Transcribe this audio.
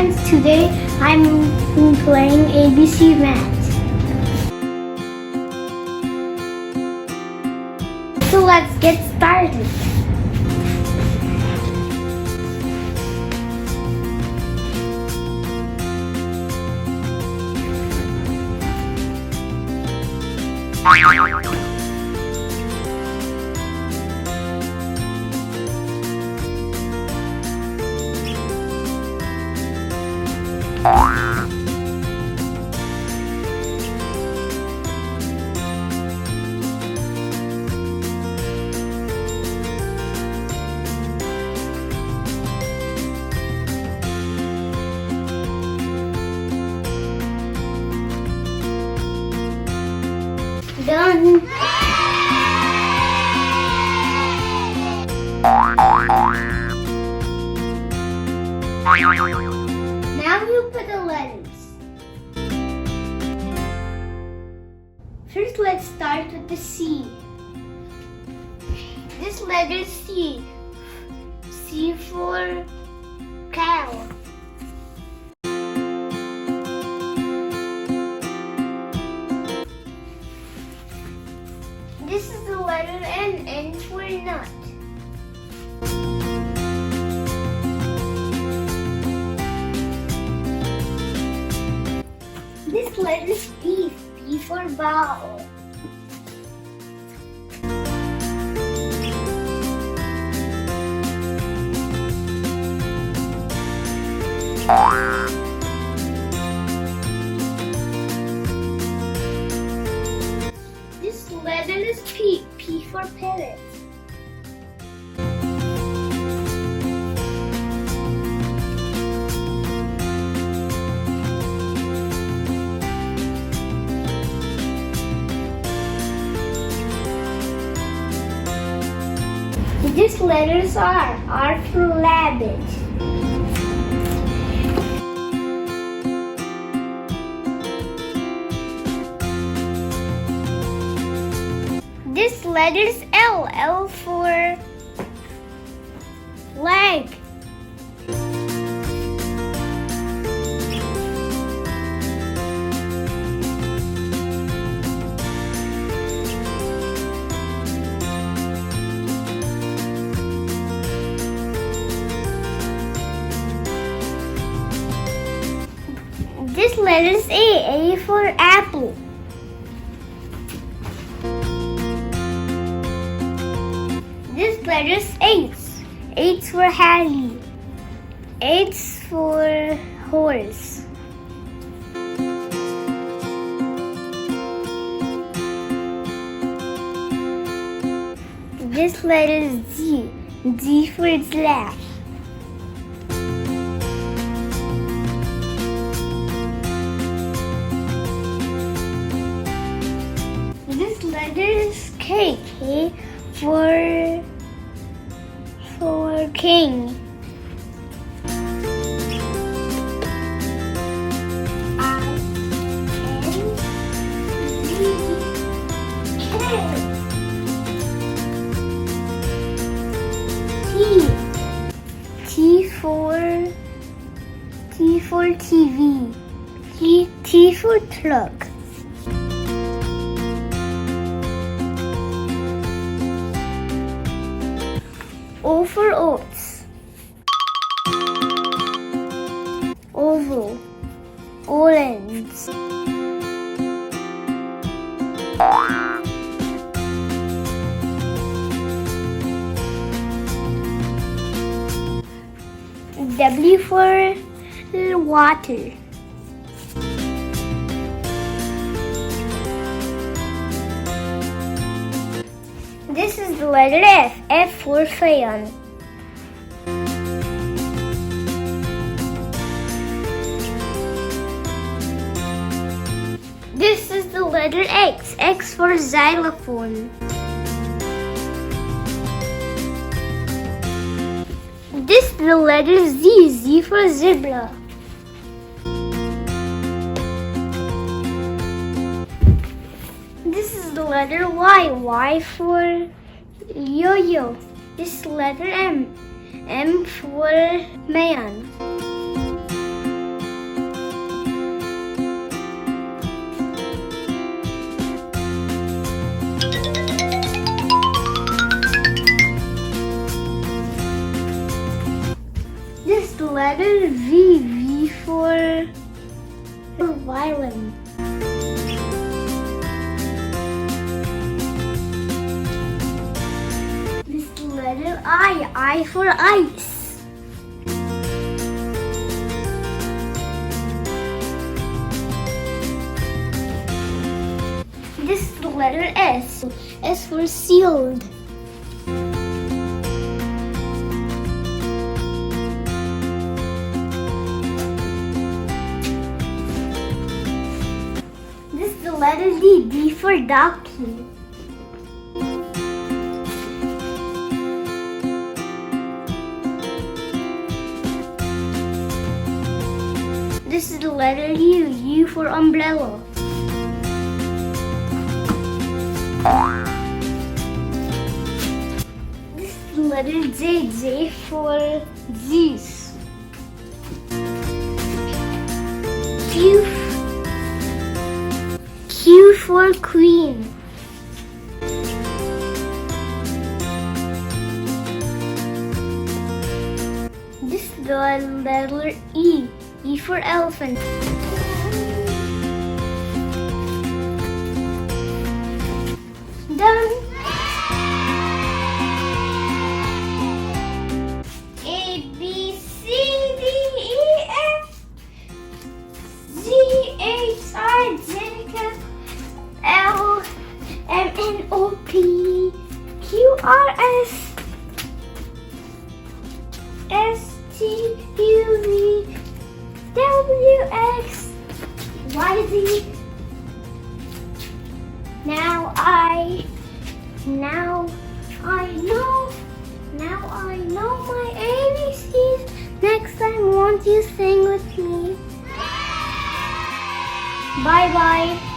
friends, today I'm playing ABC Math. So let's get started. Done. Now you put the letters. First, let's start with the C. This letter is C. C for cow. This is the letter N. N for nut. This letter is P. P for ball. This letter is P. P for parrot. This letter is R. R for rabbit. This letter is L. L for leg. This letter is A. A for apple. This letter is H. H for Harry. H for horse. This letter is G. G for giraffe. This letter is K. K for king. T for TV. T for truck. O for oats. Oval. Orange. W for water. This is the letter F. F for crayon. This is the letter X. X for xylophone. This is the letter Z. Z for zebra. This is the letter Y. Y for yo-yo. This letter M. M for man. letter V. V for violin. This letter I. I for ice. This letter S. S for sealed. This is the letter D. D for donkey. This is the letter U. U for umbrella. This is the letter J. J for juice. Q for queen. This is the letter E. E for elephant. Done. A, B, C, D, E, F, G, H, I, J, K, L, M, N, O, P, Q, R, S, S, T, U, V, W, X, Y, Z. Now I know my ABCs. Next time, won't you sing with me? Bye bye.